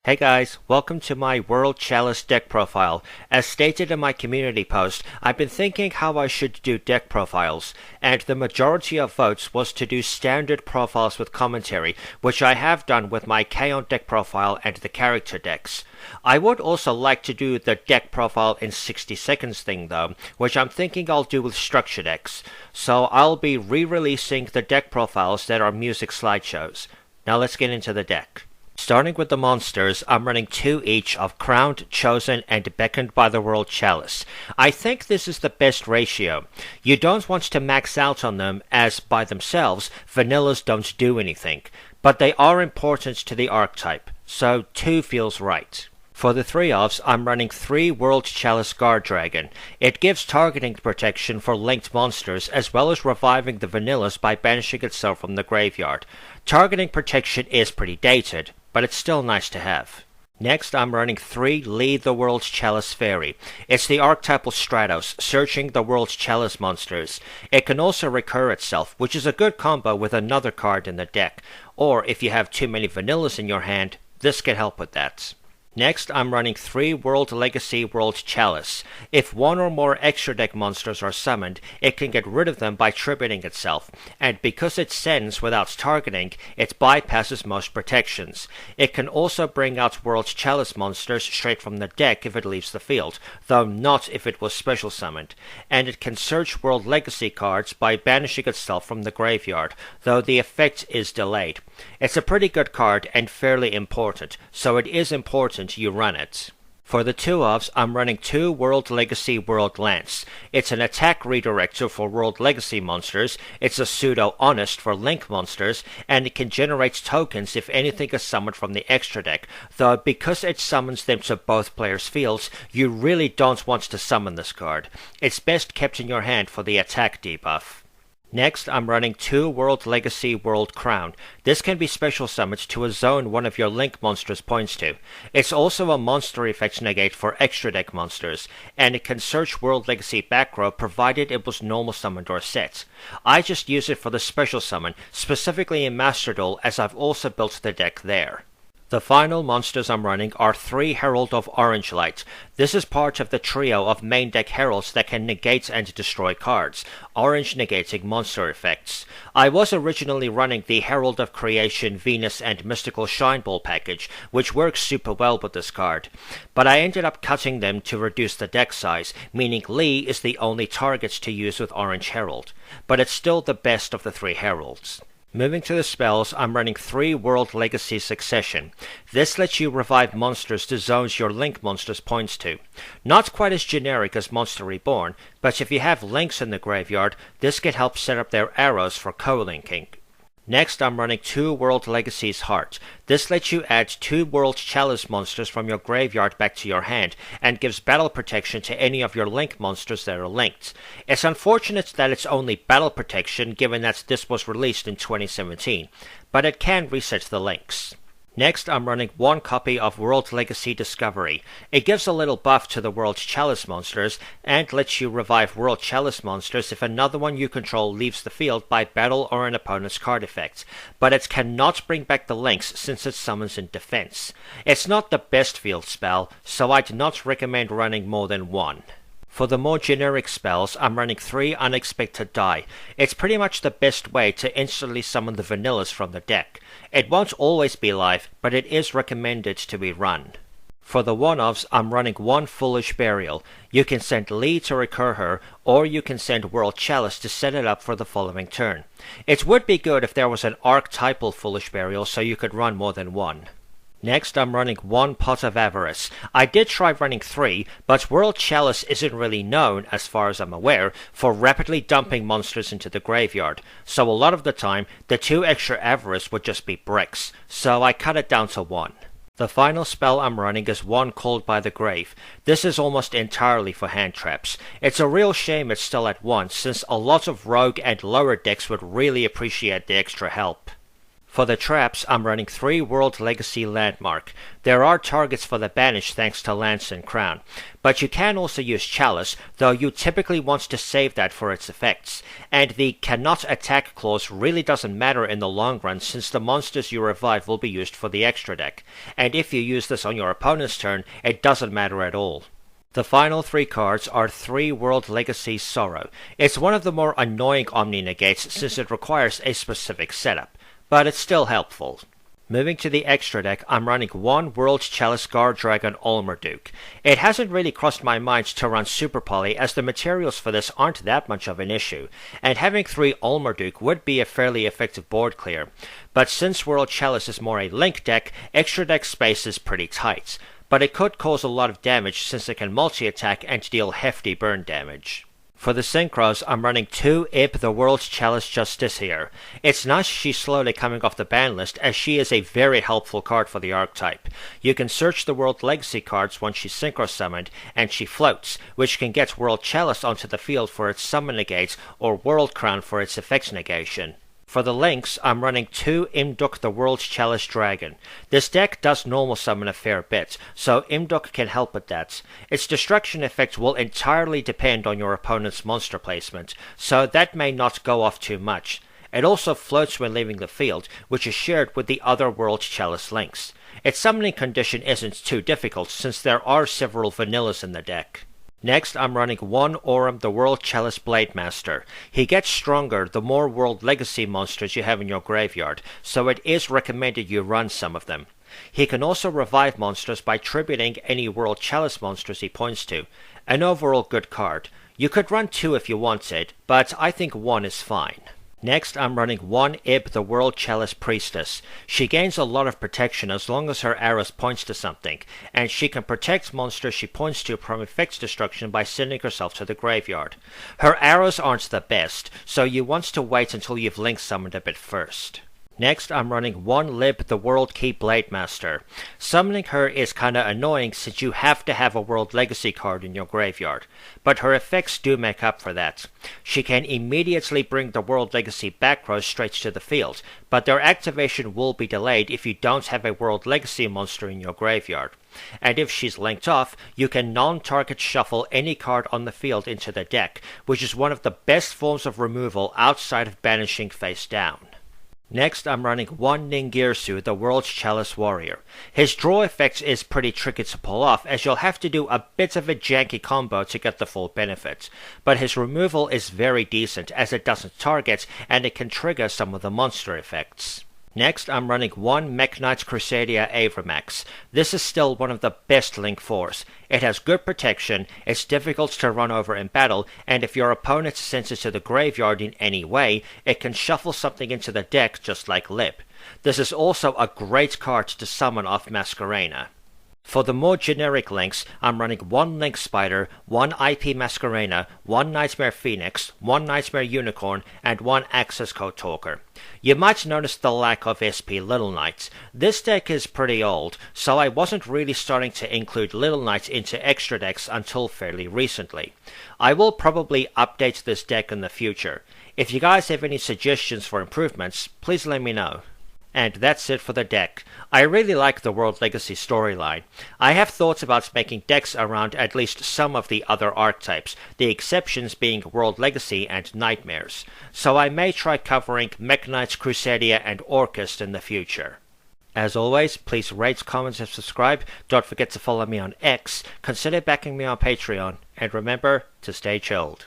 Hey guys, welcome to my World Chalice deck profile. As stated in my community post, I've been thinking how I should do deck profiles, and the majority of votes was to do standard profiles with commentary, which I have done with my Kaon deck profile and the character decks. I would also like to do the deck profile in 60 seconds thing though, which I'm thinking I'll do with structure decks. So I'll be re-releasing the deck profiles that are music slideshows. Now let's get into the deck. Starting with the monsters, I'm running 2 each of Crowned, Chosen, and Beckoned by the World Chalice. I think this is the best ratio. You don't want to max out on them, as by themselves, vanillas don't do anything, but they are important to the archetype, so 2 feels right. For the 3-ofs, I'm running 3 World Chalice Guard Dragon. It gives targeting protection for linked monsters as well as reviving the vanillas by banishing itself from the graveyard. Targeting protection is pretty dated, but it's still nice to have. Next, I'm running 3 Lead the World's Chalice Fairy. It's the archetypal Stratos, searching the World's Chalice monsters. It can also recur itself, which is a good combo with another card in the deck, or if you have too many vanillas in your hand, this can help with that. Next, I'm running 3 World Legacy World Chalice. If 1 or more extra deck monsters are summoned, it can get rid of them by tributing itself, and because it sends without targeting, it bypasses most protections. It can also bring out World Chalice monsters straight from the deck if it leaves the field, though not if it was special summoned, and it can search World Legacy cards by banishing itself from the graveyard, though the effect is delayed. It's a pretty good card and fairly important, so it is important you run it. For the 2-ofs, I'm running 2 World Legacy World Lance. It's an attack redirector for World Legacy monsters, it's a pseudo-honest for Link monsters, and it can generate tokens if anything is summoned from the extra deck, though because it summons them to both players' fields, you really don't want to summon this card. It's best kept in your hand for the attack debuff. Next, I'm running 2 World Legacy World Crown. This can be special summoned to a zone one of your Link monsters points to. It's also a monster effect negate for extra deck monsters, and it can search World Legacy back row provided it was normal summoned or set. I just use it for the special summon, specifically in Master Duel, as I've also built the deck there. The final monsters I'm running are 3 Herald of Orange Light. This is part of the trio of main deck heralds that can negate and destroy cards, orange negating monster effects. I was originally running the Herald of Creation, Venus, and Mystical Shine Ball package, which works super well with this card, but I ended up cutting them to reduce the deck size, meaning Lee is the only target to use with Orange Herald, but it's still the best of the 3 heralds. Moving to the spells, I'm running 3 World Legacy Succession. This lets you revive monsters to zones your Link monsters points to. Not quite as generic as Monster Reborn, but if you have Links in the graveyard, this can help set up their arrows for co-linking. Next, I'm running 2 World Legacy's Heart. This lets you add 2 World Chalice monsters from your graveyard back to your hand, and gives battle protection to any of your Link monsters that are linked. It's unfortunate that it's only battle protection given that this was released in 2017, but it can reset the links. Next, I'm running 1 copy of World Legacy Discovery. It gives a little buff to the World Chalice monsters, and lets you revive World Chalice monsters if another one you control leaves the field by battle or an opponent's card effect, but it cannot bring back the links since it summons in defense. It's not the best field spell, so I'd not recommend running more than 1. For the more generic spells, I'm running 3 Unexpected Die. It's pretty much the best way to instantly summon the vanillas from the deck. It won't always be live, but it is recommended to be run. For the 1-ofs, I'm running 1 Foolish Burial. You can send Lee to recur her, or you can send World Chalice to set it up for the following turn. It would be good if there was an archetypal Foolish Burial so you could run more than 1. Next, I'm running 1 Pot of Avarice. I did try running 3, but World Chalice isn't really known, as far as I'm aware, for rapidly dumping monsters into the graveyard, so a lot of the time, the 2 extra Avarice would just be bricks, so I cut it down to 1. The final spell I'm running is 1 Called by the Grave. This is almost entirely for hand traps. It's a real shame it's still at 1, since a lot of rogue and lower decks would really appreciate the extra help. For the traps, I'm running 3 World Legacy Landmark. There are targets for the banish thanks to Lance and Crown, but you can also use Chalice, though you typically want to save that for its effects, and the cannot attack clause really doesn't matter in the long run since the monsters you revive will be used for the extra deck, and if you use this on your opponent's turn, it doesn't matter at all. The final 3 cards are 3 World Legacy Sorrow. It's one of the more annoying Omni-Negates since it requires a specific setup, but it's still helpful. Moving to the extra deck, I'm running 1 World Chalice Guard Dragon Olmerduke. It hasn't really crossed my mind to run Super Poly as the materials for this aren't that much of an issue, and having 3 Olmerduke would be a fairly effective board clear. But since World Chalice is more a link deck, extra deck space is pretty tight, but it could cause a lot of damage since it can multi-attack and deal hefty burn damage. For the synchros, I'm running 2 Ib the World Chalice Justiciar. It's nice she's slowly coming off the ban list as she is a very helpful card for the archetype. You can search the World Legacy cards once she's synchro summoned, and she floats, which can get World Chalice onto the field for its summon negate or World Crown for its effects negation. For the links, I'm running 2 Imduk the World Chalice Dragon. This deck does normal summon a fair bit, so Imduk can help with that. Its destruction effect will entirely depend on your opponent's monster placement, so that may not go off too much. It also floats when leaving the field, which is shared with the other World Chalice links. Its summoning condition isn't too difficult since there are several vanillas in the deck. Next, I'm running 1 Aurum the World Chalice Blade Master. He gets stronger the more World Legacy monsters you have in your graveyard, so it is recommended you run some of them. He can also revive monsters by tributing any World Chalice monsters he points to. An overall good card. You could run 2 if you wanted, but I think 1 is fine. Next, I'm running 1 Ib the World Chalice Priestess. She gains a lot of protection as long as her arrows points to something, and she can protect monsters she points to from effects destruction by sending herself to the graveyard. Her arrows aren't the best, so you want to wait until you've link summoned a bit first. Next, I'm running 1 Lib the World Key Blade Master. Summoning her is kinda annoying since you have to have a World Legacy card in your graveyard, but her effects do make up for that. She can immediately bring the World Legacy back row straight to the field, but their activation will be delayed if you don't have a World Legacy monster in your graveyard. And if she's linked off, you can non-target shuffle any card on the field into the deck, which is one of the best forms of removal outside of banishing face down. Next, I'm running 1 Ningirsu, the World's Chalice Warrior. His draw effect is pretty tricky to pull off, as you'll have to do a bit of a janky combo to get the full benefit, but his removal is very decent as it doesn't target and it can trigger some of the monster effects. Next, I'm running 1 Mekk-Knight Crusadia Avramax. This is still one of the best Link 4s. It has good protection, it's difficult to run over in battle, and if your opponent sends it to the graveyard in any way, it can shuffle something into the deck just like Lip. This is also a great card to summon off Masquerena. For the more generic links, I'm running 1 Link Spider, 1 IP Masquerena, 1 Nightmare Phoenix, 1 Nightmare Unicorn, and 1 Access Code Talker. You might notice the lack of SP Little Knights. This deck is pretty old, so I wasn't really starting to include Little Knights into extra decks until fairly recently. I will probably update this deck in the future. If you guys have any suggestions for improvements, please let me know. And that's it for the deck. I really like the World Legacy storyline. I have thoughts about making decks around at least some of the other archetypes, the exceptions being World Legacy and Nightmares. So I may try covering Mekk-Knights, Crusadia, and Orcust in the future. As always, please rate, comment, and subscribe. Don't forget to follow me on X, consider backing me on Patreon, and remember to stay chilled.